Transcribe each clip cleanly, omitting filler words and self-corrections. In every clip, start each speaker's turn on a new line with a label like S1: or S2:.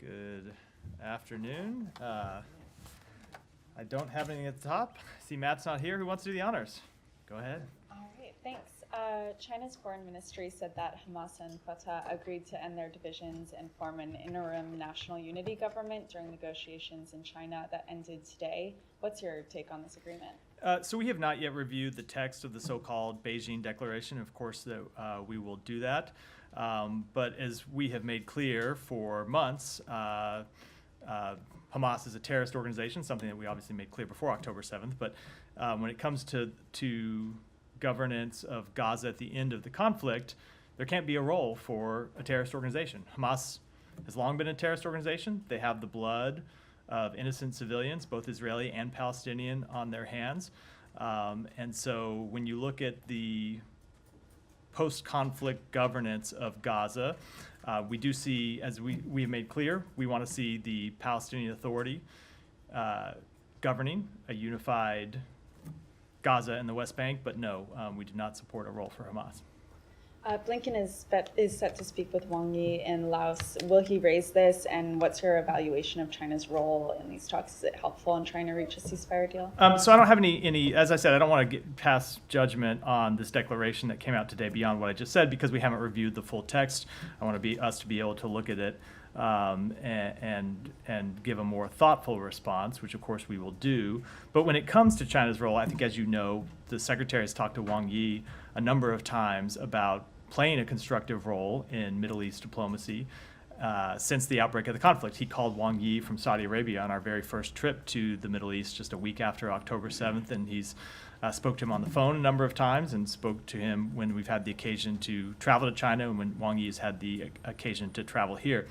S1: Good afternoon. I don't have anything at the top. I see Matt's not here. Who wants to do the honors? Go ahead.
S2: All right, thanks. China's foreign ministry said that Hamas and Fatah agreed to end their divisions and form an interim national unity government during negotiations in China that ended today. What's your take on this agreement?
S1: So we have not yet reviewed the text of the so-called Beijing Declaration. Of course, we will do that. But as we have made clear for months, Hamas is a terrorist organization, something that we obviously made clear before October 7th. But when it comes to governance of Gaza at the end of the conflict, there can't be a role for a terrorist organization. Hamas has long been a terrorist organization. They have the blood of innocent civilians, both Israeli and Palestinian, on their hands. And so when you look at the post-conflict governance of Gaza, we do see, as we have made clear, we want to see the Palestinian Authority governing a unified Gaza and the West Bank, but no, we do not support a role for Hamas.
S2: Blinken is set to speak with Wang in Laos. Will he raise this, and what's your evaluation of China's role in these talks? Is it helpful in trying to reach a ceasefire deal?
S1: So I don't have any, as I said, I don't want to pass judgment on this declaration that came out today beyond what I just said, because we haven't reviewed the full text. I want us to be able to look at it and give a more thoughtful response, which of course we will do. But when it comes to China's role, I think, as you know, the Secretary has talked to Wang Yi a number of times about playing a constructive role in Middle East diplomacy since the outbreak of the conflict. He called Wang Yi from Saudi Arabia on our very first trip to the Middle East just a week after October 7th, and he's spoke to him on the phone a number of times and spoke to him when we've had the occasion to travel to China and when Wang Yi has had the occasion to travel here.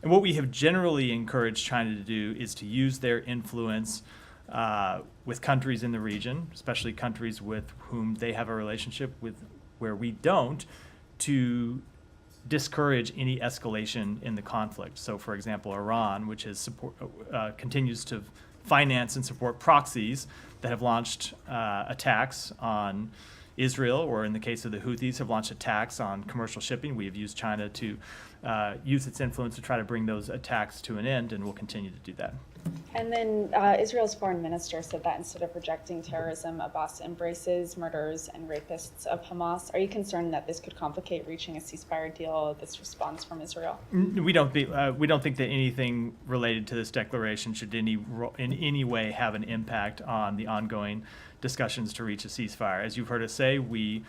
S1: And what we have generally encouraged China to do is to use their influence with countries in the region, especially countries with whom they have a relationship with where we don't, to discourage any escalation in the conflict. So, for example, Iran, which has continues to finance and support proxies that have launched attacks on Israel, or in the case of the Houthis, have launched attacks on commercial shipping. We have used China to use its influence to try to bring those attacks to an end, and we'll continue to do that.
S2: And then Israel's foreign minister said that instead of rejecting terrorism, Abbas embraces murderers and rapists of Hamas. Are you concerned that this could complicate reaching a ceasefire deal, this response from Israel?
S1: We don't think that anything related to this declaration should in any way have an impact on the ongoing discussions to reach a ceasefire. As you've heard us say, we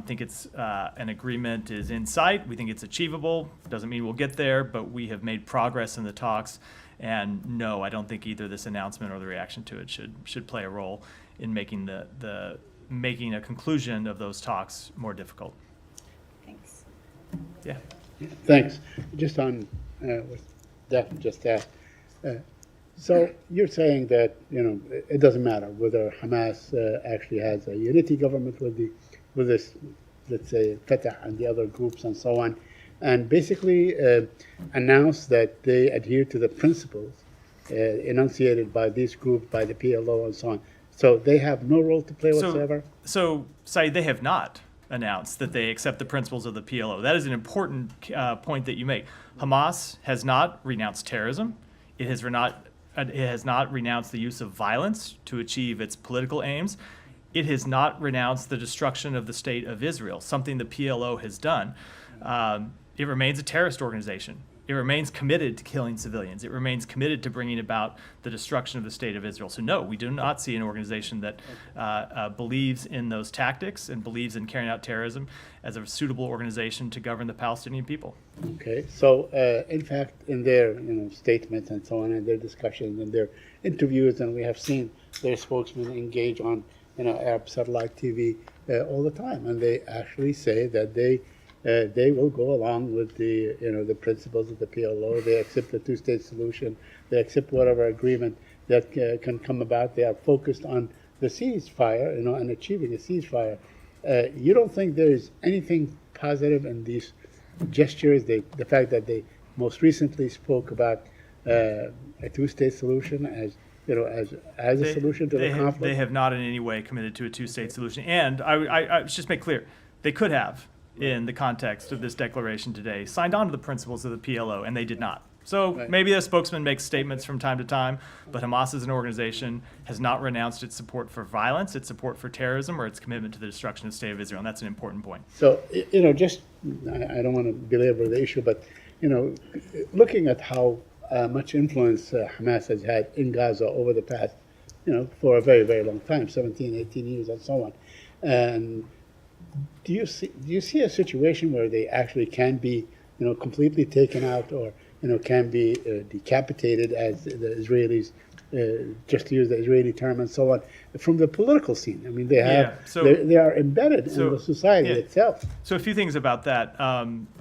S1: think it's an agreement is in sight. We think it's achievable. Doesn't mean we'll get there, but we have made progress in the talks. And no, I don't think either this announcement or the reaction to it should play a role in making making a conclusion of those talks more difficult.
S2: Thanks.
S1: Yeah.
S3: Thanks. Just on what Daphne just asked. So you're saying that it doesn't matter whether Hamas actually has a unity government with this, let's say, Fatah and the other groups and so on, and basically announce that they adhere to the principles enunciated by these groups, by the PLO and so on. So they have no role to play whatsoever?
S1: So, Saeed, they have not announced that they accept the principles of the PLO. That is an important point that you make. Hamas has not renounced terrorism. It has not renounced the use of violence to achieve its political aims. It has not renounced the destruction of the state of Israel, something the PLO has done. It remains a terrorist organization. It remains committed to killing civilians. It remains committed to bringing about the destruction of the state of Israel. So no, we do not see an organization that believes in those tactics and believes in carrying out terrorism as a suitable organization to govern the Palestinian people.
S3: Okay, so in fact, in their statements and so on, and their discussions and their interviews, and we have seen their spokesmen engage on Arab satellite TV all the time, and they actually say that they will go along with the principles of the PLO. They accept the two-state solution. They accept whatever agreement that can come about. They are focused on the ceasefire, and achieving a ceasefire. You don't think there is anything positive in these gestures? The fact that they most recently spoke about a two-state solution as a solution to the conflict.
S1: They have not in any way committed to a two-state solution. And I just make clear, they could have, in the context of this declaration today, signed on to the principles of the PLO, and they did not. So
S3: Right.
S1: maybe a spokesman makes statements from time to time, but Hamas as an organization has not renounced its support for violence, its support for terrorism, or its commitment to the destruction of the state of Israel. And that's an important point.
S3: So, just, I don't want to belabor the issue, but, looking at how much influence Hamas has had in Gaza over the past, for a very, very long time, 17, 18 years and so on. And do you see a situation where they actually can be, completely taken out, or, can be decapitated, as the Israelis, just to use the Israeli term and so on, from the political scene? I mean, they are embedded in the society itself.
S1: So a few things about that.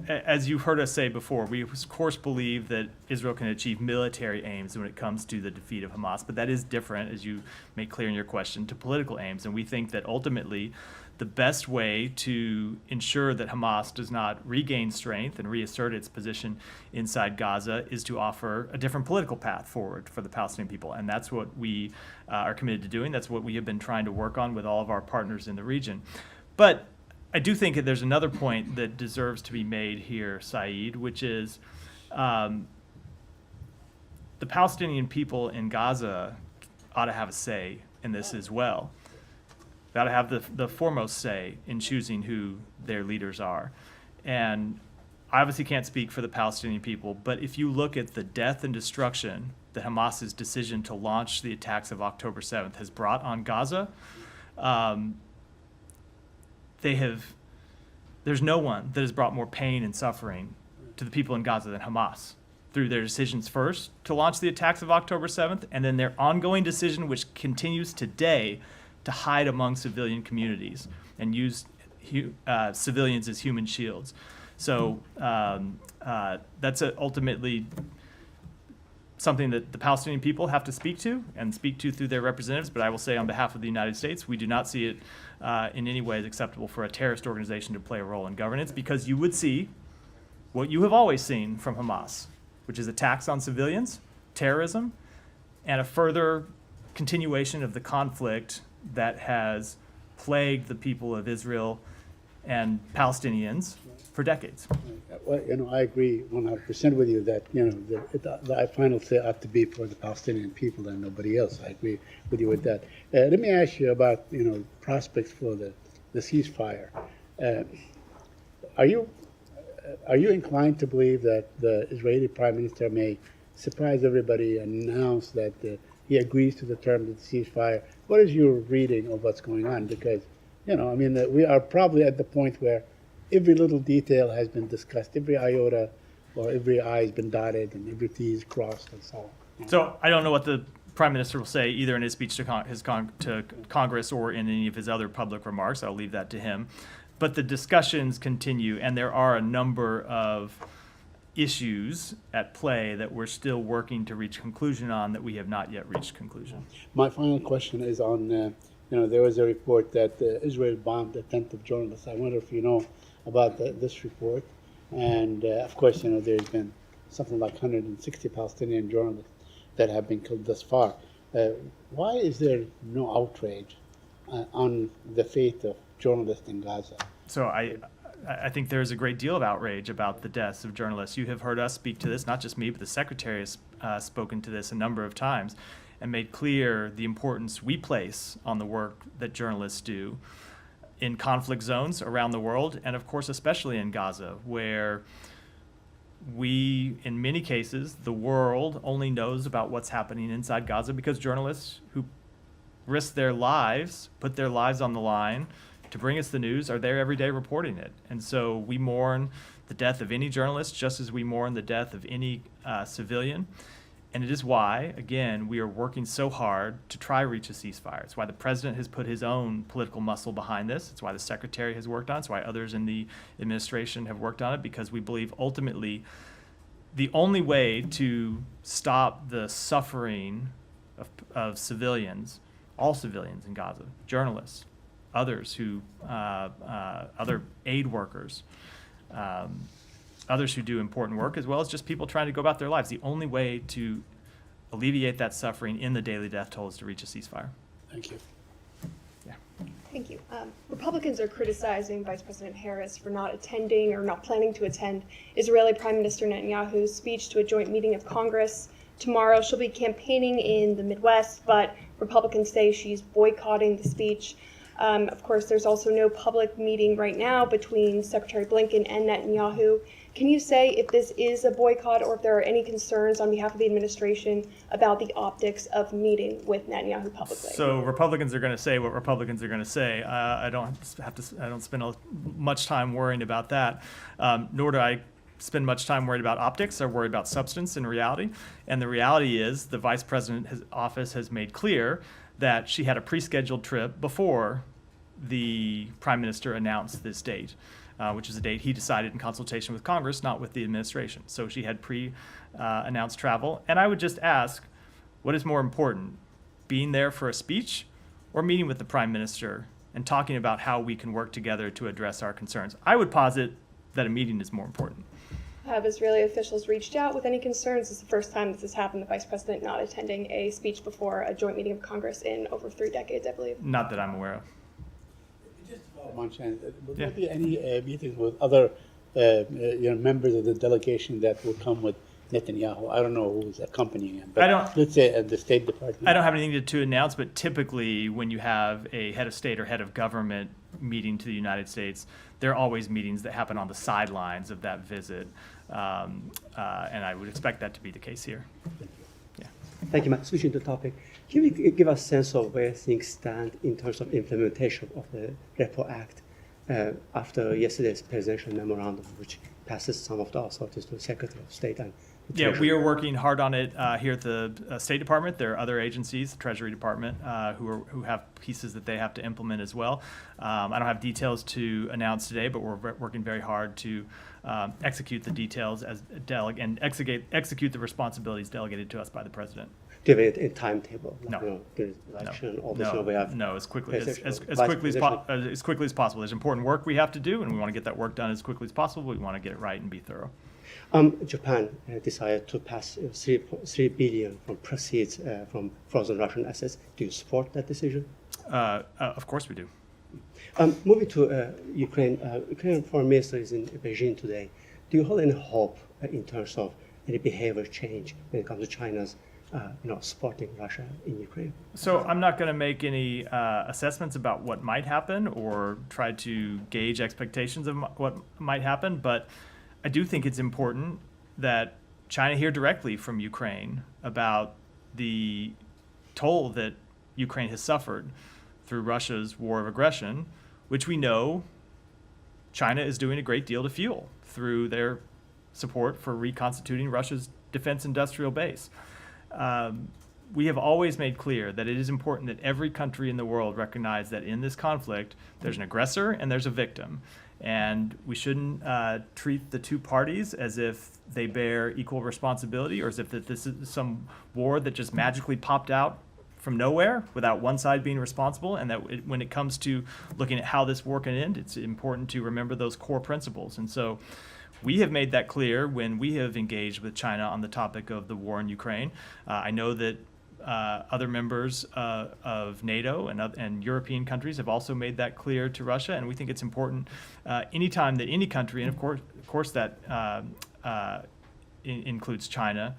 S1: As you've heard us say before, we of course believe that Israel can achieve military aims when it comes to the defeat of Hamas, but that is different, as you make clear in your question, to political aims. And we think that ultimately the best way to ensure that Hamas does not regain strength and reassert its position inside Gaza is to offer a different political path forward for the Palestinian people. And that's what we are committed to doing. That's what we have been trying to work on with all of our partners in the region. But I do think that there's another point that deserves to be made here, Saeed, which is the Palestinian people in Gaza ought to have a say in this as well. They ought to have the foremost say in choosing who their leaders are. And I obviously can't speak for the Palestinian people, but if you look at the death and destruction that Hamas's decision to launch the attacks of October 7th has brought on Gaza, there's no one that has brought more pain and suffering to the people in Gaza than Hamas, through their decisions first to launch the attacks of October 7th, and then their ongoing decision, which continues today, to hide among civilian communities and use civilians as human shields. So that's ultimately something that the Palestinian people have to speak to and speak to through their representatives. But I will say on behalf of the United States, we do not see it in any way as acceptable for a terrorist organization to play a role in governance, because you would see what you have always seen from Hamas, which is attacks on civilians, terrorism, and a further continuation of the conflict that has plagued the people of Israel and Palestinians for decades.
S3: Well, I agree 100% with you that, the final say ought to be for the Palestinian people and nobody else. I agree with you with that. Let me ask you about, prospects for the ceasefire. Are you inclined to believe that the Israeli Prime Minister may surprise everybody and announce that he agrees to the terms of the ceasefire? What is your reading of what's going on? Because, we are probably at the point where every little detail has been discussed, every iota or every I has been dotted and every T is crossed and so on.
S1: So I don't know what the Prime Minister will say either in his speech to Congress or in any of his other public remarks. I'll leave that to him. But the discussions continue, and there are a number of issues at play that we're still working to reach conclusion on that we have not yet reached conclusion.
S3: My final question is on, there was a report that Israel bombed a tent of journalists. I wonder if you know about this report. And of course, there's been something like 160 Palestinian journalists that have been killed thus far. Why is there no outrage on the fate of journalists in Gaza?
S1: So I think there's a great deal of outrage about the deaths of journalists. You have heard us speak to this, not just me, but the Secretary has spoken to this a number of times and made clear the importance we place on the work that journalists do in conflict zones around the world, and of course especially in Gaza, where we, in many cases, the world only knows about what's happening inside Gaza because journalists who risk their lives, put their lives on the line to bring us the news, are there every day reporting it. And so we mourn the death of any journalist just as we mourn the death of any civilian. And it is why, again, we are working so hard to try to reach a ceasefire. It's why the president has put his own political muscle behind this. It's why the secretary has worked on it. It's why others in the administration have worked on it, because we believe ultimately the only way to stop the suffering of civilians, all civilians in Gaza, journalists, others who, other aid workers, others who do important work, as well as just people trying to go about their lives. The only way to alleviate that suffering in the daily death toll is to reach a ceasefire.
S3: Thank you.
S1: Yeah.
S4: Thank you. Republicans are criticizing Vice President Harris for not attending or not planning to attend Israeli Prime Minister Netanyahu's speech to a joint meeting of Congress tomorrow. She'll be campaigning in the Midwest, but Republicans say she's boycotting the speech. Of course, there's also no public meeting right now between Secretary Blinken and Netanyahu. Can you say if this is a boycott or if there are any concerns on behalf of the administration about the optics of meeting with Netanyahu publicly?
S1: So Republicans are going to say what Republicans are going to say. I don't spend much time worrying about that, nor do I spend much time worried about optics. I worry about substance and reality. And the reality is the vice president's office has made clear that she had a pre-scheduled trip before the prime minister announced this date, which is a date he decided in consultation with Congress, not with the administration. So she had pre-announced travel. And I would just ask, what is more important, being there for a speech or meeting with the prime minister and talking about how we can work together to address our concerns? I would posit that a meeting is more important.
S4: Have Israeli officials reached out with any concerns? This is the first time this has happened, the vice president not attending a speech before a joint meeting of Congress in over 3 decades, I believe.
S1: Not that I'm aware of.
S3: Would
S1: Yeah.
S3: there be any meetings with other members of the delegation that will come with Netanyahu? I don't know who's accompanying him, but let's say at the State Department.
S1: I don't have anything to announce, but typically when you have a head of state or head of government meeting to the United States, there are always meetings that happen on the sidelines of that visit, and I would expect that to be the case here. Yeah.
S5: Thank you, Matt. Switching the topic, can you give us a sense of where things stand in terms of implementation of the Repo Act after yesterday's presidential memorandum, which passes some of the authorities to the Secretary of State and the
S1: Yeah,
S5: Treasury?
S1: we are working hard on it here at the State Department. There are other agencies, the Treasury Department, who have pieces that they have to implement as well. I don't have details to announce today, but we're working very hard to execute the details and execute the responsibilities delegated to us by the President.
S5: Do you have a timetable? Like,
S1: No.
S5: There's election, all this, we have
S1: as quickly
S5: presidential-
S1: as quickly as possible. There's important work we have to do, and we want to get that work done as quickly as possible. We want to get it right and be thorough.
S5: Japan decided to pass $3 billion from proceeds from frozen Russian assets. Do you support that decision?
S1: Of course we do.
S5: Moving to Ukraine, Ukrainian foreign minister is in Beijing today. Do you hold any hope in terms of any behavior change when it comes to China's supporting Russia in Ukraine?
S1: So I'm not going to make any assessments about what might happen or try to gauge expectations of what might happen, but I do think it's important that China hear directly from Ukraine about the toll that Ukraine has suffered through Russia's war of aggression, which we know China is doing a great deal to fuel through their support for reconstituting Russia's defense industrial base. We have always made clear that it is important that every country in the world recognize that in this conflict, there's an aggressor and there's a victim. And we shouldn't treat the two parties as if they bear equal responsibility or as if that this is some war that just magically popped out from nowhere without one side being responsible, and that when it comes to looking at how this war can end, it's important to remember those core principles. And so we have made that clear when we have engaged with China on the topic of the war in Ukraine. I know that other members of NATO and European countries have also made that clear to Russia, and we think it's important anytime that any country, and of course that includes China,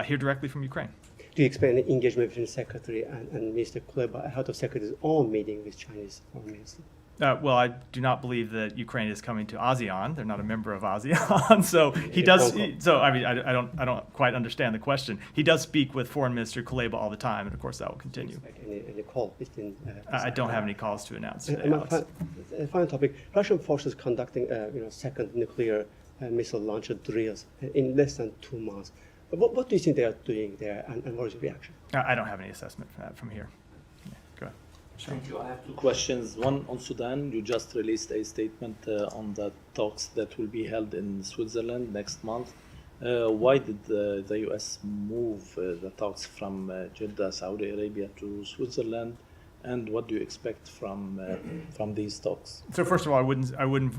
S1: hear directly from Ukraine.
S5: Do you expect any engagement between the Secretary and Minister Kuleba ahead of Secretary's own meeting with Chinese Foreign Minister?
S1: Well, I do not believe that Ukraine is coming to ASEAN. They're not a member of ASEAN, so he does. So I mean, I don't quite understand the question. He does speak with Foreign Minister Kuleba all the time, and of course that will continue.
S5: Any call between?
S1: I don't have any calls to announce today,
S5: And
S1: Alex.
S5: final topic: Russian forces conducting second nuclear missile launcher drills in less than 2 months. What do you think they are doing there, and what is your reaction?
S1: I don't have any assessment for that from here. Yeah, go ahead. Sure.
S6: Thank you. I have 2 questions. One on Sudan. You just released a statement on the talks that will be held in Switzerland next month. Why did the U.S. move the talks from Jeddah, Saudi Arabia to Switzerland? And what do you expect from these talks?
S1: So first of all, I wouldn't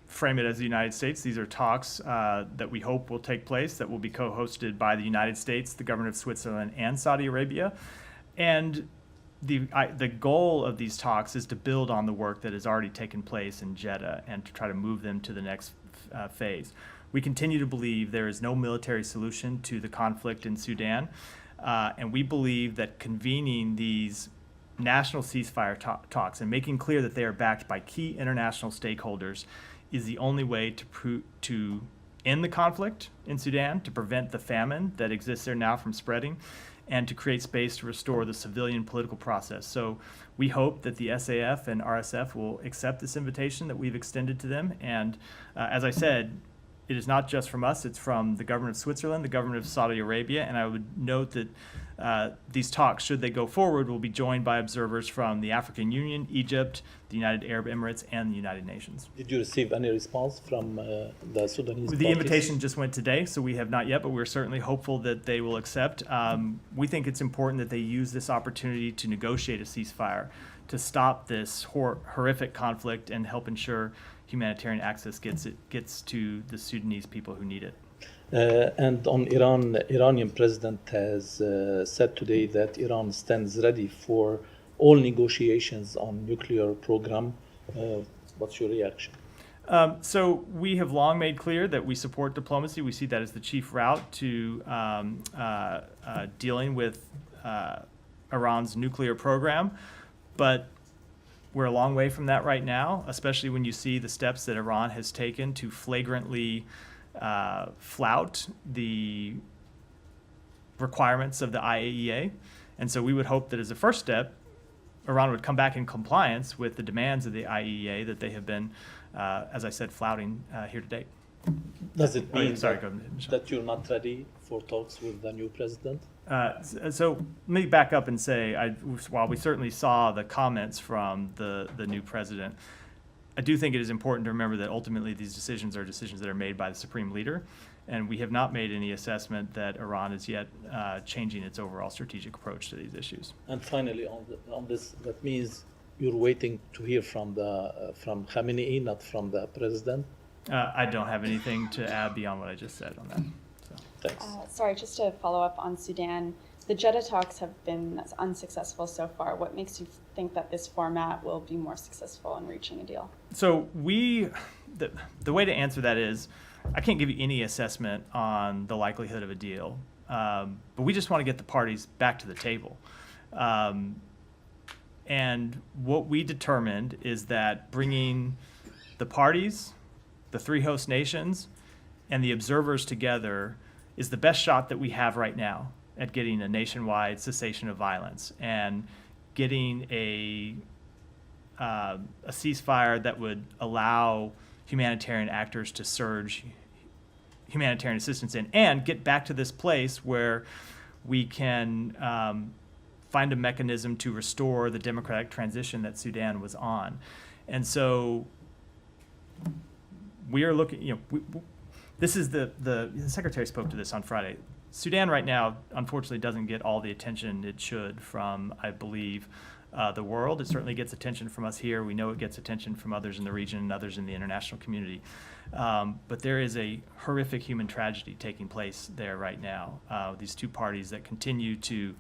S1: frame it as the United States. These are talks that we hope will take place, that will be co-hosted by the United States, the government of Switzerland, and Saudi Arabia. And the goal of these talks is to build on the work that has already taken place in Jeddah and to try to move them to the next phase. We continue to believe there is no military solution to the conflict in Sudan, and we believe that convening these national ceasefire talks and making clear that they are backed by key international stakeholders is the only way to end the conflict in Sudan, to prevent the famine that exists there now from spreading, and to create space to restore the civilian political process. So we hope that the SAF and RSF will accept this invitation that we've extended to them. And as I said, it is not just from us, it's from the government of Switzerland, the government of Saudi Arabia, and I would note that these talks, should they go forward, will be joined by observers from the African Union, Egypt, the United Arab Emirates, and the United Nations.
S6: Did you receive any response from the Sudanese
S1: The
S6: parties?
S1: invitation just went today, so we have not yet, but we're certainly hopeful that they will accept. We think it's important that they use this opportunity to negotiate a ceasefire, to stop this horrific conflict and help ensure humanitarian access gets to the Sudanese people who need it.
S6: And on Iran, the Iranian president has said today that Iran stands ready for all negotiations on nuclear program. What's your reaction?
S1: So we have long made clear that we support diplomacy. We see that as the chief route to dealing with Iran's nuclear program. But we're a long way from that right now, especially when you see the steps that Iran has taken to flagrantly flout the requirements of the IAEA. And so we would hope that as a first step, Iran would come back in compliance with the demands of the IAEA that they have been, as I said, flouting here to date.
S6: Does it mean
S1: go ahead, Michelle.
S6: that you're not ready for talks with the new president?
S1: So let me back up and say, while we certainly saw the comments from the new president, I do think it is important to remember that ultimately these decisions are decisions that are made by the supreme leader, and we have not made any assessment that Iran is yet changing its overall strategic approach to these issues.
S6: And finally, on this, that means you're waiting to hear from Khamenei, not from the president.
S1: I don't have anything to add beyond what I just said on that. So.
S6: Thanks.
S2: Sorry, just to follow up on Sudan. The Jeddah talks have been unsuccessful so far. What makes you think that this format will be more successful in reaching a deal?
S1: So the way to answer that is, I can't give you any assessment on the likelihood of a deal, but we just want to get the parties back to the table. And what we determined is that bringing the parties, the three host nations, and the observers together is the best shot that we have right now at getting a nationwide cessation of violence and getting a ceasefire that would allow humanitarian actors to surge humanitarian assistance in and get back to this place where we can find a mechanism to restore the democratic transition that Sudan was on. And so we are looking, this is the secretary spoke to this on Friday. Sudan right now, unfortunately, doesn't get all the attention it should from, I believe, the world. It certainly gets attention from us here. We know it gets attention from others in the region and others in the international community. But there is a horrific human tragedy taking place there right now. These two parties that continue to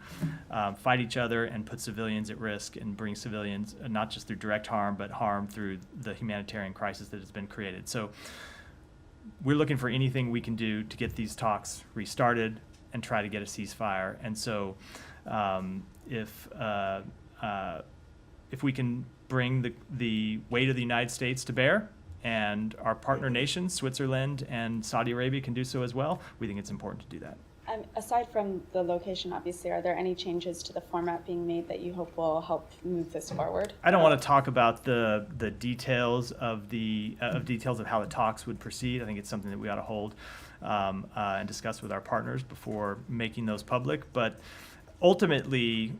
S1: fight each other and put civilians at risk and bring civilians not just through direct harm, but harm through the humanitarian crisis that has been created. So we're looking for anything we can do to get these talks restarted and try to get a ceasefire. And so if we can bring the weight of the United States to bear, and our partner nations, Switzerland and Saudi Arabia, can do so as well, we think it's important to do that.
S2: Aside from the location, obviously, are there any changes to the format being made that you hope will help move this forward?
S1: I don't want to talk about the details of how the talks would proceed. I think it's something that we ought to hold and discuss with our partners before making those public. But ultimately,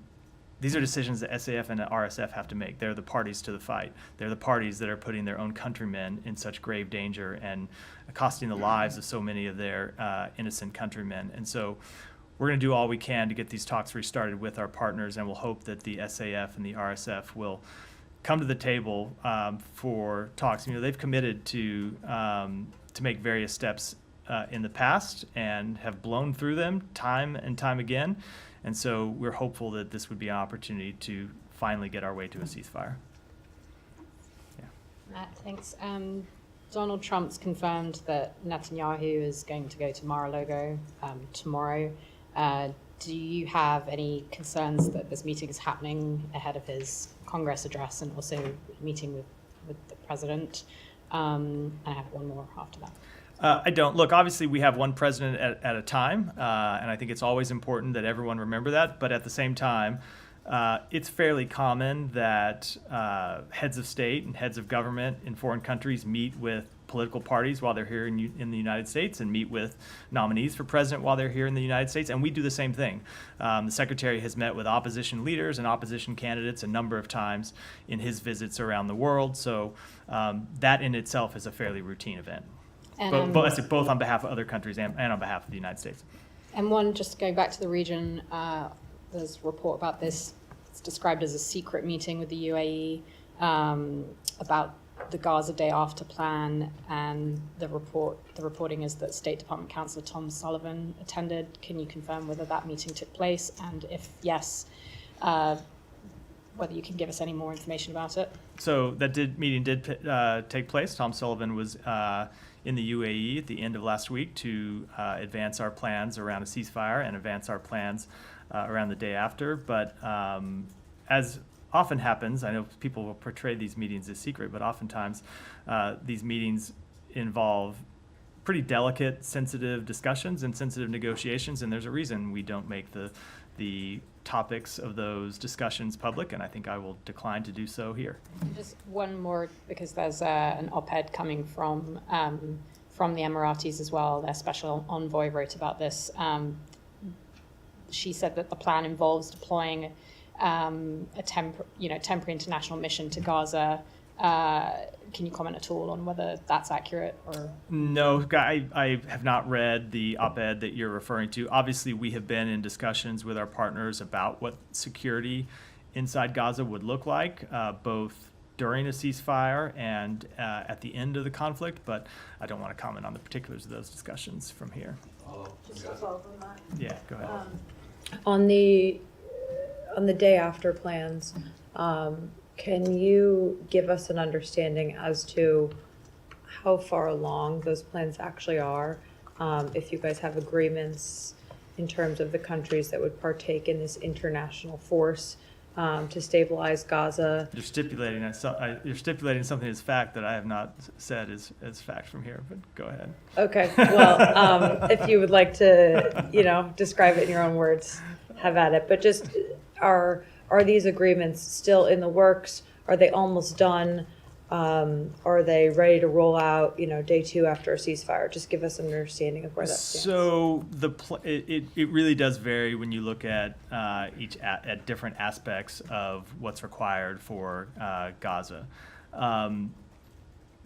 S1: these are decisions that SAF and the RSF have to make. They're the parties to the fight. They're the parties that are putting their own countrymen in such grave danger and costing the lives of so many of their innocent countrymen. And so we're going to do all we can to get these talks restarted with our partners, and we'll hope that the SAF and the RSF will come to the table for talks. They've committed to make various steps in the past and have blown through them time and time again. And so we're hopeful that this would be an opportunity to finally get our way to a ceasefire.
S7: Matt, thanks. Donald Trump's confirmed that Netanyahu is going to go to Mar-a-Lago tomorrow. Do you have any concerns that this meeting is happening ahead of his Congress address and also meeting with the president? And I have one more after that.
S1: I don't. Look, obviously we have one president at a time, and I think it's always important that everyone remember that. But at the same time, it's fairly common that heads of state and heads of government in foreign countries meet with political parties while they're here in the United States and meet with nominees for president while they're here in the United States, and we do the same thing. The Secretary has met with opposition leaders and opposition candidates a number of times in his visits around the world, so that in itself is a fairly routine event, both on behalf of other countries and on behalf of the United States.
S7: And one, just going back to the region, there's a report about this. It's described as a secret meeting with the UAE about the Gaza Day After plan, and the reporting is that State Department Counselor Tom Sullivan attended. Can you confirm whether that meeting took place, and if yes, whether you can give us any more information about it?
S1: So that meeting did take place. Tom Sullivan was in the UAE at the end of last week to advance our plans around a ceasefire and advance our plans around the day after. But as often happens, I know people will portray these meetings as secret, but oftentimes these meetings involve pretty delicate, sensitive discussions and sensitive negotiations, and there's a reason we don't make the topics of those discussions public, and I think I will decline to do so here.
S7: Just one more, because there's an op-ed coming from the Emiratis as well. Their special envoy wrote about this. She said that the plan involves deploying a temporary international mission to Gaza. Can you comment at all on whether that's accurate? Or
S1: no, I have not read the op-ed that you're referring to. Obviously, we have been in discussions with our partners about what security inside Gaza would look like, both during a ceasefire and at the end of the conflict, but I don't want to comment on the particulars of those discussions from here.
S8: Just to follow up on that.
S1: Yeah, go ahead.
S8: On the day after plans, can you give us an understanding as to how far along those plans actually are? If you guys have agreements in terms of the countries that would partake in this international force to stabilize Gaza?
S1: You're stipulating something as fact that I have not said as fact from here, but go ahead.
S8: Okay, well, if you would like to, describe it in your own words, have at it. But just, are these agreements still in the works? Are they almost done? Are they ready to roll out, day 2 after a ceasefire? Just give us an understanding of where that stands.
S1: So it really does vary when you look at at different aspects of what's required for Gaza.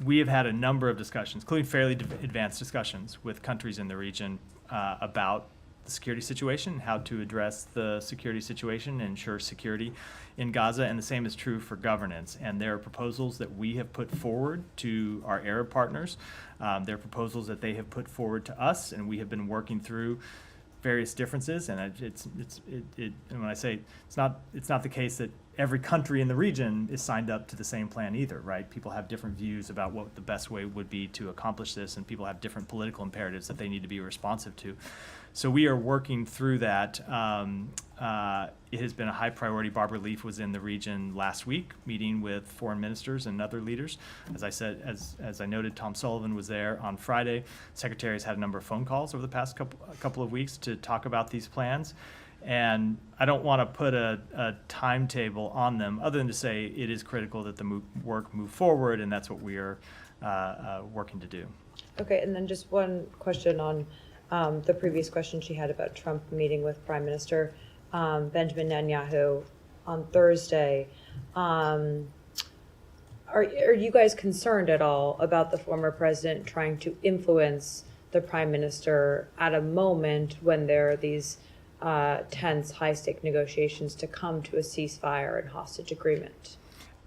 S1: We have had a number of discussions, including fairly advanced discussions with countries in the region about the security situation, how to address the security situation and ensure security in Gaza, and the same is true for governance. And there are proposals that we have put forward to our Arab partners. There are proposals that they have put forward to us, and we have been working through various differences. And and when I say it's not the case that every country in the region is signed up to the same plan either, right? People have different views about what the best way would be to accomplish this, and people have different political imperatives that they need to be responsive to. So we are working through that. It has been a high priority. Barbara Leaf was in the region last week, meeting with foreign ministers and other leaders. As I said, as I noted, Tom Sullivan was there on Friday. Secretary has had a number of phone calls over the past couple of weeks to talk about these plans. And I don't want to put a timetable on them, other than to say it is critical that the work move forward, and that's what we are working to do.
S8: Okay, and then just one question on the previous question she had about Trump meeting with Prime Minister Benjamin Netanyahu on Thursday. Are you guys concerned at all about the former president trying to influence the Prime Minister at a moment when there are these tense, high-stake negotiations to come to a ceasefire and hostage agreement?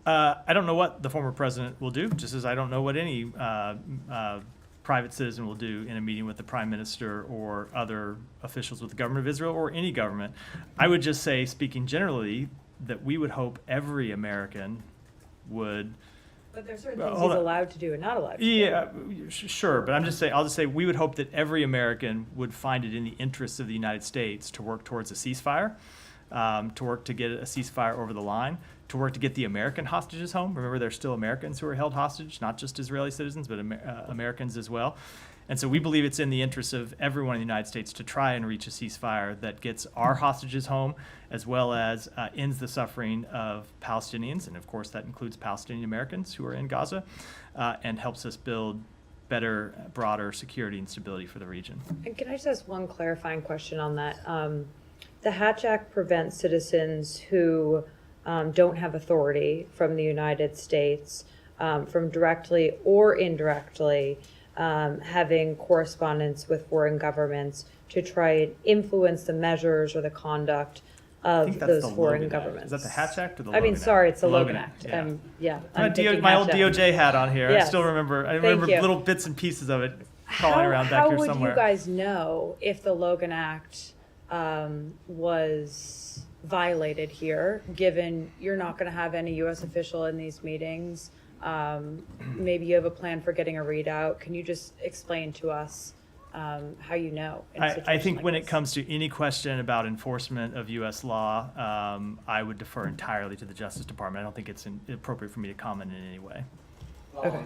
S1: I don't know what the former president will do, just as I don't know what any private citizen will do in a meeting with the prime minister or other officials with the government of Israel or any government. I would just say, speaking generally, that we would hope every American would.
S8: But there's certain things he's allowed to do and not allowed to do.
S1: Yeah, sure. But I'll just say we would hope that every American would find it in the interests of the United States to work towards a ceasefire, to work to get a ceasefire over the line, to work to get the American hostages home. Remember, there's still Americans who are held hostage, not just Israeli citizens, but Americans as well. And so we believe it's in the interests of everyone in the United States to try and reach a ceasefire that gets our hostages home, as well as ends the suffering of Palestinians, and of course that includes Palestinian Americans who are in Gaza, and helps us build better, broader security and stability for the region.
S8: And can I just ask one clarifying question on that? The Hatch Act prevents citizens who don't have authority from the United States from directly or indirectly having correspondence with foreign governments to try and influence the measures or the conduct of those foreign governments.
S1: Is that the Hatch Act or the Logan Act?
S8: I mean, sorry, it's the Logan Act.
S1: Yeah.
S8: I'm thinking
S1: my old
S8: Hatch Act.
S1: DOJ hat on here.
S8: Yes.
S1: I remember
S8: you.
S1: little bits and pieces of it crawling around back here somewhere.
S8: How would you guys know if the Logan Act was violated here, given you're not going to have any U.S. official in these meetings? Maybe you have a plan for getting a readout. Can you just explain to us how you know?
S1: I think when it comes to any question about enforcement of U.S. law, I would defer entirely to the Justice Department. I don't think it's appropriate for me to comment in any way.
S8: Okay.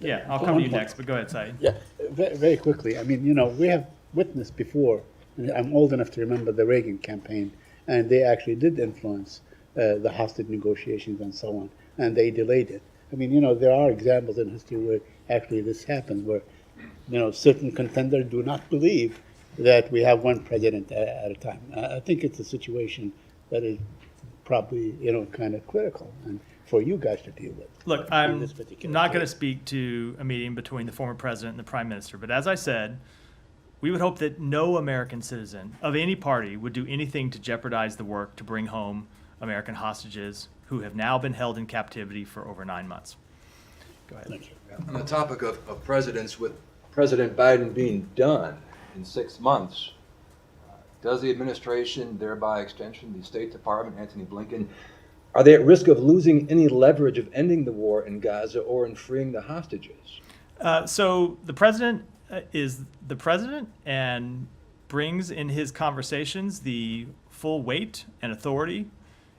S1: Yeah, I'll come to you next, but go ahead, Saeed.
S3: Yeah, very quickly. I mean, we have witnessed before, and I'm old enough to remember the Reagan campaign, and they actually did influence the hostage negotiations and so on, and they delayed it. I mean, there are examples in history where actually this happened, where, certain contenders do not believe that we have one president at a time. I think it's a situation that is probably, kind of critical and for you guys to deal with.
S1: Look, I'm not going to speak to a meeting between the former president and the prime minister, but as I said, we would hope that no American citizen of any party would do anything to jeopardize the work to bring home American hostages who have now been held in captivity for over 9 months. Go ahead.
S3: Thank you.
S9: On the topic of presidents, with President Biden being done in 6 months, does the administration, thereby extension, the State Department, Antony Blinken, are they at risk of losing any leverage of ending the war in Gaza or in freeing the hostages?
S1: So the president is the president and brings in his conversations the full weight and authority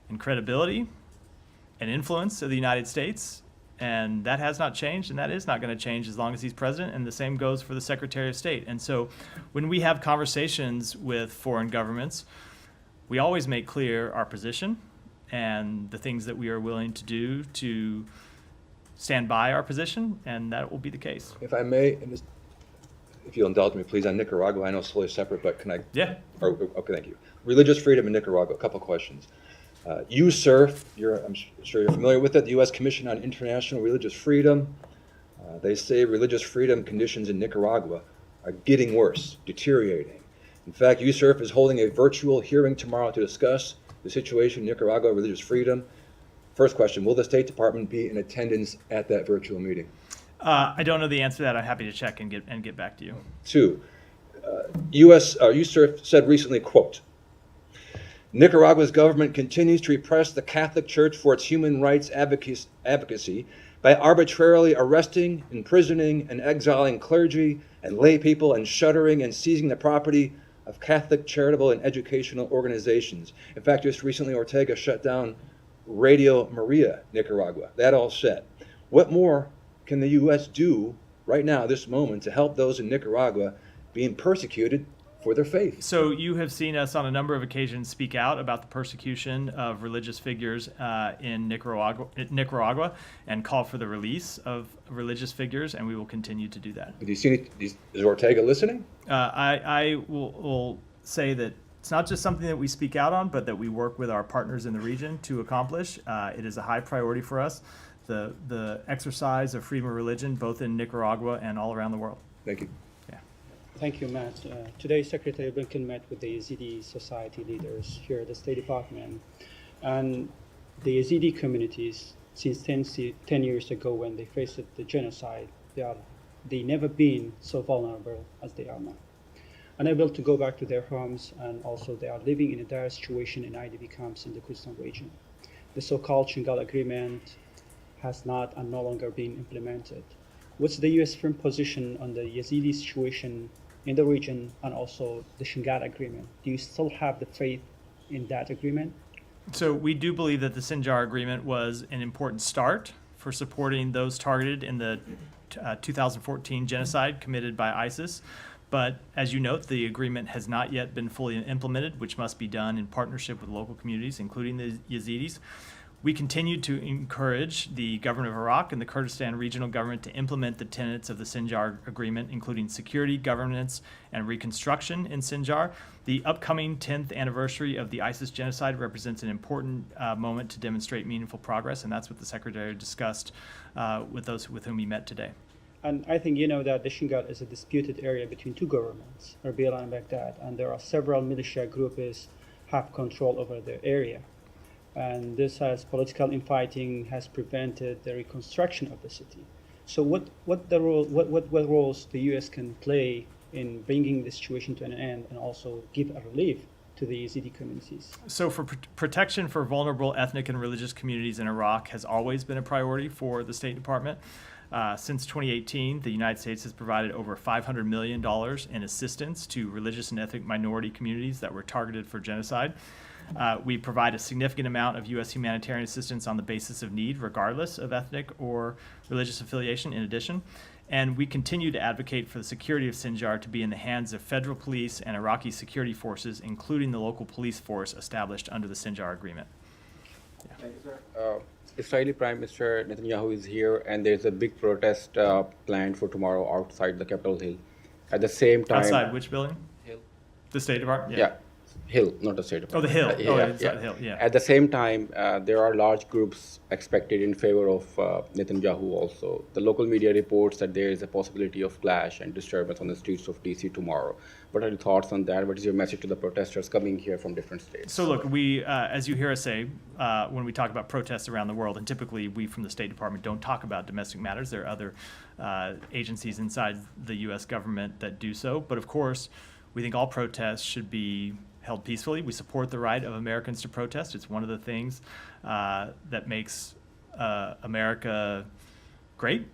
S1: and credibility and influence of the United States. And that has not changed, and that is not going to change as long as he's president, and the same goes for the Secretary of State. And so when we have conversations with foreign governments, we always make clear our position and the things that we are willing to do to stand by our position, and that will be the case.
S9: If I may, if you'll indulge me, please, on Nicaragua, I know it's totally separate, but can I?
S1: Yeah.
S9: Okay, thank you. Religious freedom in Nicaragua, a couple questions. USCIRF, I'm sure you're familiar with it, the U.S. Commission on International Religious Freedom. They say religious freedom conditions in Nicaragua are getting worse, deteriorating. In fact, USCIRF is holding a virtual hearing tomorrow to discuss the situation in Nicaragua, religious freedom. First question, will the State Department be in attendance at that virtual meeting?
S1: I don't know the answer to that. I'm happy to check and get back to you.
S9: Two, USCIRF said recently, quote, Nicaragua's government continues to repress the Catholic Church for its human rights advocacy by arbitrarily arresting, imprisoning, and exiling clergy and lay people and shuttering and seizing the property of Catholic charitable and educational organizations. In fact, just recently, Ortega shut down Radio Maria, Nicaragua. That all said, what more can the U.S. do right now, this moment, to help those in Nicaragua being persecuted for their faith?
S1: So you have seen us on a number of occasions speak out about the persecution of religious figures in Nicaragua and call for the release of religious figures, and we will continue to do that.
S9: Do you see is Ortega listening?
S1: I will say that it's not just something that we speak out on, but that we work with our partners in the region to accomplish. It is a high priority for us, the exercise of freedom of religion, both in Nicaragua and all around the world.
S9: Thank you.
S10: Thank you, Matt. Today, Secretary Blinken met with the Yazidi society leaders here at the State Department. And the Yazidi communities, since 10 years ago when they faced the genocide, they are they never been so vulnerable as they are now. Unable to go back to their homes, and also they are living in a dire situation in IDP camps in the Kurdistan region. The so-called Shingal Agreement has not and no longer been implemented. What's the U.S. firm position on the Yazidi situation in the region and also the Shingal Agreement? Do you still have the faith in that agreement?
S1: So we do believe that the Sinjar Agreement was an important start for supporting those targeted in the 2014 genocide committed by ISIS. But as you note, the agreement has not yet been fully implemented, which must be done in partnership with local communities, including the Yazidis. We continue to encourage the government of Iraq and the Kurdistan regional government to implement the tenets of the Sinjar Agreement, including security, governance, and reconstruction in Sinjar. The upcoming 10th anniversary of the ISIS genocide represents an important moment to demonstrate meaningful progress, and that's what the Secretary discussed with those with whom he met today.
S10: And I think you know that the Shingal is a disputed area between two governments, Erbil and Baghdad, and there are several militia groups have control over the area. And this has political infighting has prevented the reconstruction of the city. So what roles the U.S. can play in bringing the situation to an end and also give a relief to the Yazidi communities?
S1: So for protection for vulnerable ethnic and religious communities in Iraq has always been a priority for the State Department. Since 2018, the United States has provided over $500 million in assistance to religious and ethnic minority communities that were targeted for genocide. We provide a significant amount of U.S. humanitarian assistance on the basis of need, regardless of ethnic or religious affiliation, in addition. And we continue to advocate for the security of Sinjar to be in the hands of federal police and Iraqi security forces, including the local police force established under the Sinjar Agreement. Yeah.
S9: Thank you, sir. Israeli Prime Minister Netanyahu is here, and there's a big protest planned for tomorrow outside the Capitol Hill. At the same time...
S1: Outside which building?
S9: Hill.
S1: The State Department?
S9: Yeah. Hill, not the State Department.
S1: Oh, the Hill.
S9: The
S1: Hill, yeah.
S9: At the same time, there are large groups expected in favor of Netanyahu also. The local media reports that there is a possibility of clash and disturbance on the streets of DC tomorrow. What are your thoughts on that? What is your message to the protesters coming here from different states?
S1: So look, we, as you hear us say, when we talk about protests around the world, and typically we from the State Department don't talk about domestic matters. There are other agencies inside the U.S. government that do so. But of course, we think all protests should be held peacefully. We support the right of Americans to protest. It's one of the things that makes America great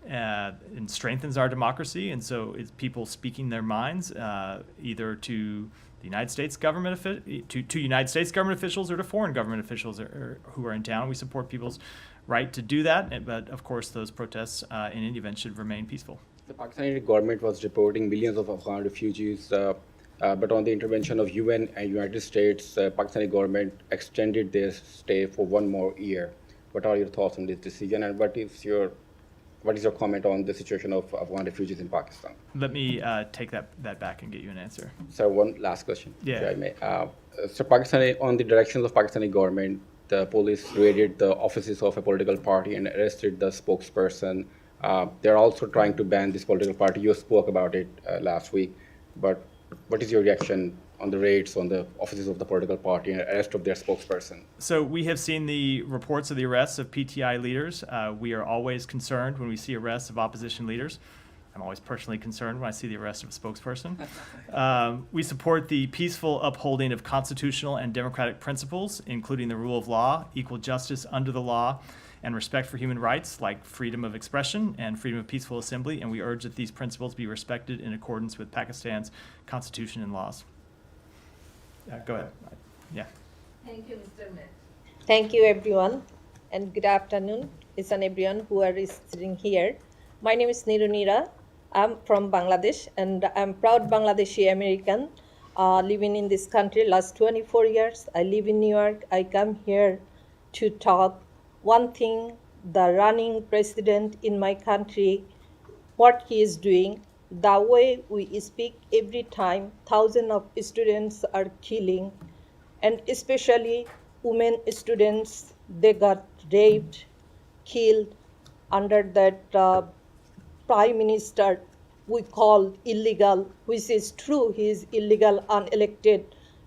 S1: and strengthens our democracy. And so it's people speaking their minds either to the United States government, to United States government officials or to foreign government officials who are in town. We support people's right to do that. But of course, those protests in any event should remain peaceful.
S9: The Pakistani government was deporting millions of Afghan refugees. But on the intervention of UN and United States, Pakistani government extended their stay for one more year. What are your thoughts on this decision, and what is your comment on the situation of Afghan refugees in Pakistan?
S1: Let me take that back and get you an answer.
S9: So one last question,
S1: yeah.
S9: If I may. So Pakistani, on the directions of Pakistani government, the police raided the offices of a political party and arrested the spokesperson. They're also trying to ban this political party. You spoke about it last week, but what is your reaction on the raids on the offices of the political party and arrest of their spokesperson?
S1: So we have seen the reports of the arrests of PTI leaders. We are always concerned when we see arrests of opposition leaders. I'm always personally concerned when I see the arrest of a spokesperson. We support the peaceful upholding of constitutional and democratic principles, including the rule of law, equal justice under the law, and respect for human rights like freedom of expression and freedom of peaceful assembly, and we urge that these principles be respected in accordance with Pakistan's constitution and laws. Go ahead. Yeah.
S11: Thank you, Mr. Matt. Thank you, everyone, and good afternoon, each and everyone who are sitting here. My name is Nirunira. I'm from Bangladesh, and I'm proud Bangladeshi American living in this country last 24 years. I live in New York. I come here to talk one thing, the running president in my country, what he is doing, the way we speak every time thousands of students are killing, and especially women students, they got raped, killed under that prime minister we call illegal, which is true, he is illegal, unelected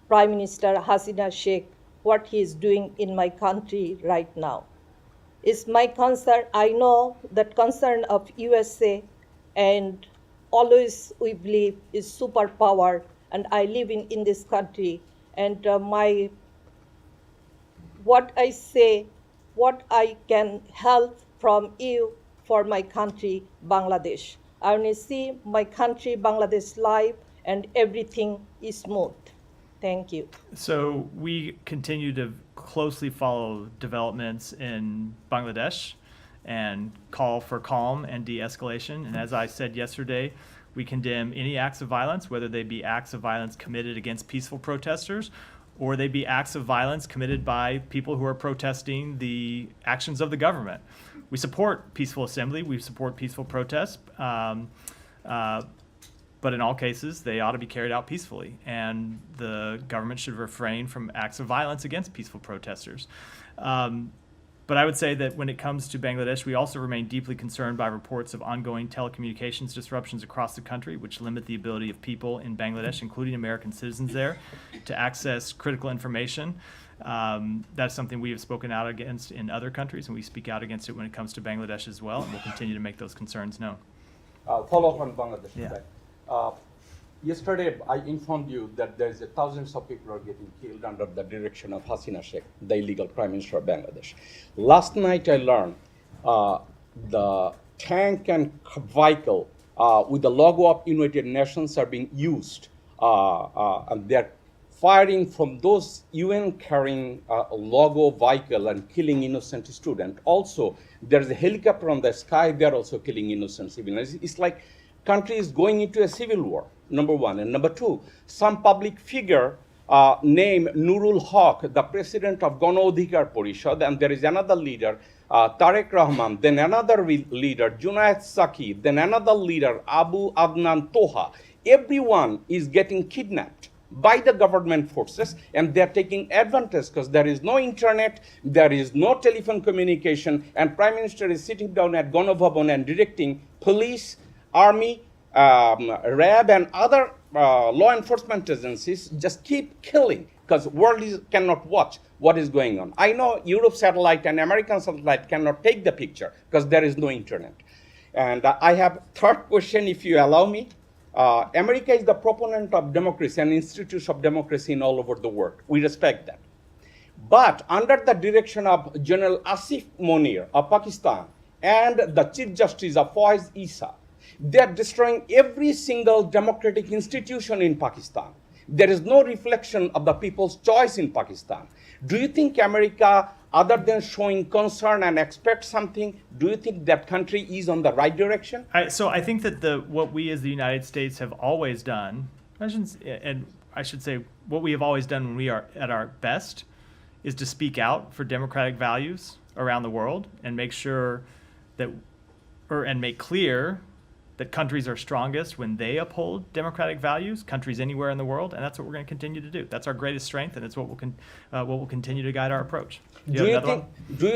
S11: Prime Minister Hasina Sheikh, what he is doing in my country right now. It's my concern. I know that concern of USA and always we believe is superpower. And I live in this country, and what I say, what I can help from you for my country, Bangladesh. I want to see my country, Bangladesh, live, and everything is smooth. Thank you.
S1: So we continue to closely follow developments in Bangladesh and call for calm and de-escalation. And as I said yesterday, we condemn any acts of violence, whether they be acts of violence committed against peaceful protesters or they be acts of violence committed by people who are protesting the actions of the government. We support peaceful assembly, we support peaceful protests, but in all cases, they ought to be carried out peacefully, and the government should refrain from acts of violence against peaceful protesters. But I would say that when it comes to Bangladesh, we also remain deeply concerned by reports of ongoing telecommunications disruptions across the country, which limit the ability of people in Bangladesh, including American citizens there, to access critical information. That's something we have spoken out against in other countries, and we speak out against it when it comes to Bangladesh as well, and we'll continue to make those concerns known.
S12: Follow up on Bangladesh.
S1: Yeah.
S12: Yesterday, I informed you that there's thousands of people are getting killed under the direction of Hasina Sheikh, the illegal Prime Minister of Bangladesh. Last night, I learned the tank and vehicle with the logo of United Nations are being used, and they're firing from those UN carrying logo vehicle and killing innocent students. Also, there's a helicopter on the sky, they're also killing innocent civilians. It's like country is going into a civil war, number one. And number two, some public figure named Nurul Haq, the president of Gano Adhikar Porishad, and there is another leader, Tarek Rahman, then another leader, Junaid Saki, then another leader, Abu Adnan Toha. Everyone is getting kidnapped by the government forces, and they're taking advantage because there is no internet, there is no telephone communication, and Prime Minister is sitting down at Gano Bhavan and directing police, army, RAB, and other law enforcement agencies just keep killing because world cannot watch what is going on. I know Europe satellite and American satellite cannot take the picture because there is no internet. And I have third question, if you allow me. America is the proponent of democracy and institutes of democracy in all over the world. We respect that. But under the direction of General Asif Munir of Pakistan and the Chief Justice of Faiz Issa, they are destroying every single democratic institution in Pakistan. There is no reflection of the people's choice in Pakistan. Do you think America, other than showing concern and expect something, do you think that country is on the right direction?
S1: So I think that what we as the United States have always done, and I should say what we have always done when we are at our best, is to speak out for democratic values around the world and make sure that, and make clear that countries are strongest when they uphold democratic values, countries anywhere in the world, and that's what we're going to continue to do. That's our greatest strength, and it's what will continue to guide our approach.
S12: Do you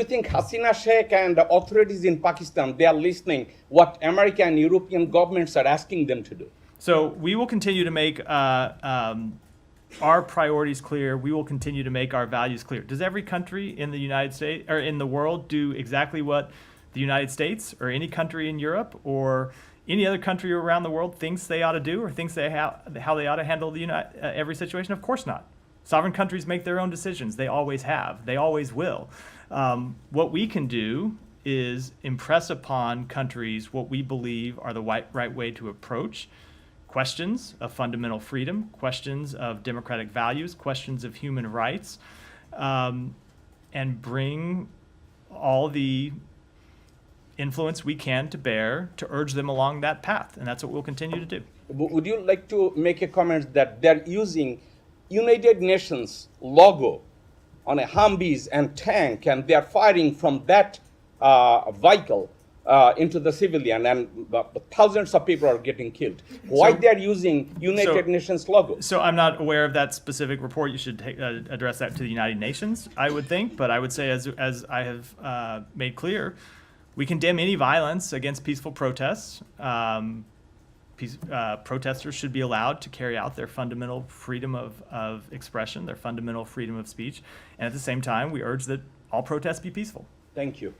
S12: think Hasina Sheikh and the authorities in Pakistan, they are listening what American and European governments are asking them to do?
S1: So we will continue to make our priorities clear. We will continue to make our values clear. Does every country in the United States or in the world do exactly what the United States or any country in Europe or any other country around the world thinks they ought to do or thinks how they ought to handle every situation? Of course not. Sovereign countries make their own decisions. They always have. They always will. What we can do is impress upon countries what we believe are the right way to approach questions of fundamental freedom, questions of democratic values, questions of human rights, and bring all the influence we can to bear to urge them along that path, and that's what we'll continue to do.
S12: Would you like to make a comment that they're using United Nations logo on a Humvees and tank, and they're firing from that vehicle into the civilian, and thousands of people are getting killed? Why they're using United Nations logo?
S1: So I'm not aware of that specific report. You should address that to the United Nations, I would think, but I would say, as I have made clear, we condemn any violence against peaceful protests. Protesters should be allowed to carry out their fundamental freedom of expression, their fundamental freedom of speech. And at the same time, we urge that all protests be peaceful.
S12: Thank you.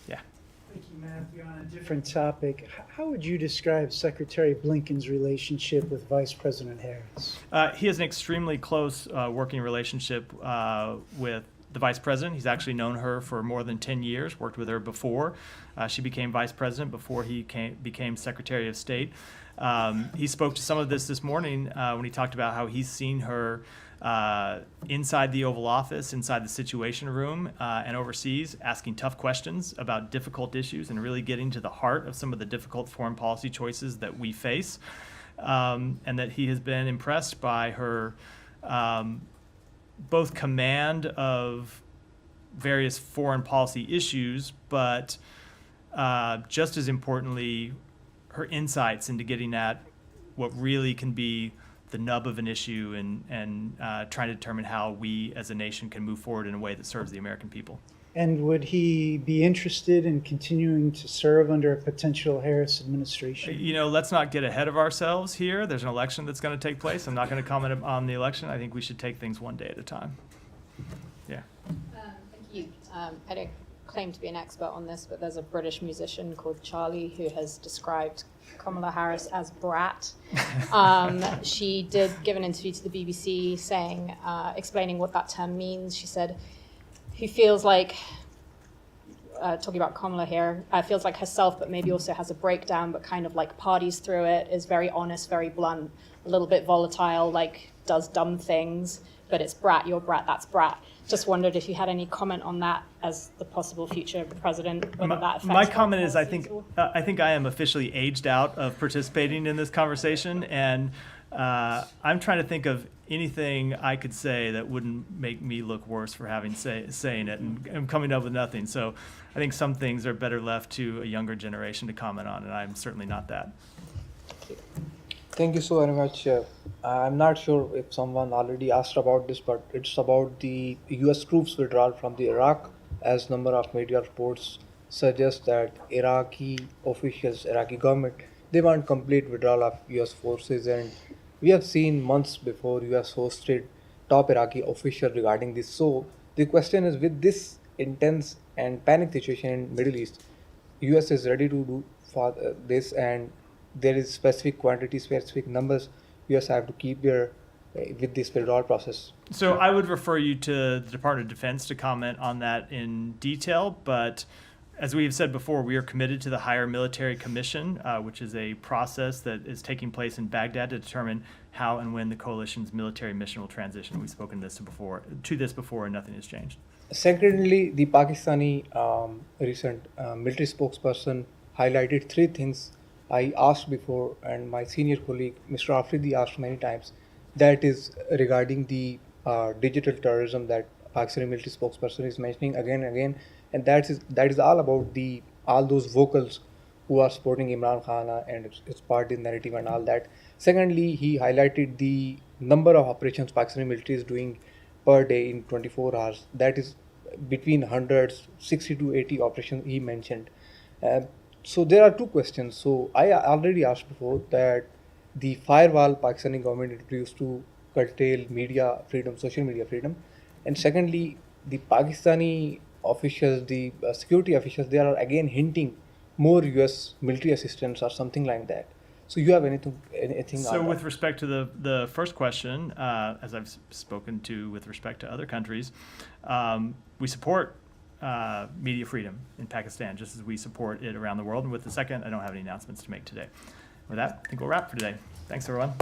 S1: Yeah.
S13: Thank you, Matthew. On a different topic, how would you describe Secretary Blinken's relationship with Vice President Harris?
S1: He has an extremely close working relationship with the Vice President. He's actually known her for more than 10 years, worked with her before. She became Vice President before he became Secretary of State. He spoke to some of this morning when he talked about how he's seen her inside the Oval Office, inside the Situation Room, and overseas, asking tough questions about difficult issues and really getting to the heart of some of the difficult foreign policy choices that we face, and that he has been impressed by her both command of various foreign policy issues, but just as importantly, her insights into getting at what really can be the nub of an issue and trying to determine how we as a nation can move forward in a way that serves the American people.
S13: And would he be interested in continuing to serve under a potential Harris administration?
S1: You know, let's not get ahead of ourselves here. There's an election that's going to take place. I'm not going to comment on the election. I think we should take things one day at a time. Yeah.
S7: Thank you. I don't claim to be an expert on this, but there's a British musician called Charlie who has described Kamala Harris as brat. She did give an interview to the BBC saying, explaining what that term means. She said, he feels like, talking about Kamala here, feels like herself, but maybe also has a breakdown, but kind of like parties through it, is very honest, very blunt, a little bit volatile, like does dumb things, but it's brat, you're brat, that's brat. Just wondered if you had any comment on that as the possible future president, whether that affects
S1: my comment is I think I am officially aged out of participating in this conversation, and I'm trying to think of anything I could say that wouldn't make me look worse for having saying it, and I'm coming up with nothing. So I think some things are better left to a younger generation to comment on, and I'm certainly not that.
S14: Thank you so very much. I'm not sure if someone already asked about this, but it's about the U.S. troops withdrawal from the Iraq, as number of media reports suggest that Iraqi officials, Iraqi government, they want complete withdrawal of U.S. forces, and we have seen months before U.S. hosted top Iraqi officials regarding this. So the question is, with this intense and panic situation in Middle East, U.S. is ready to do for this, and there is specific quantity, specific numbers U.S. have to keep there with this withdrawal process.
S1: So I would refer you to the Department of Defense to comment on that in detail, but as we've said before, we are committed to the Higher Military Commission, which is a process that is taking place in Baghdad to determine how and when the coalition's military mission will transition. We've spoken to this before, and nothing has changed.
S14: Secondly, the Pakistani recent military spokesperson highlighted three things I asked before, and my senior colleague, Mr. Afridi, asked many times. That is regarding the digital terrorism that Pakistani military spokesperson is mentioning again and again, and that is all about all those vocals who are supporting Imran Khan and its party narrative and all that. Secondly, he highlighted the number of operations Pakistani military is doing per day in 24 hours. That is between hundreds, 60 to 80 operations he mentioned. So there are two questions. So I already asked before that the firewall Pakistani government introduced to curtail media freedom, social media freedom. And secondly, the Pakistani officials, the security officials, they are again hinting more US military assistance or something like that. So you have anything
S1: So
S14: on
S1: with
S14: that?
S1: respect to the first question, as I've spoken to with respect to other countries, we support media freedom in Pakistan, just as we support it around the world. And with the second, I don't have any announcements to make today. With that, I think we'll wrap for today. Thanks, everyone.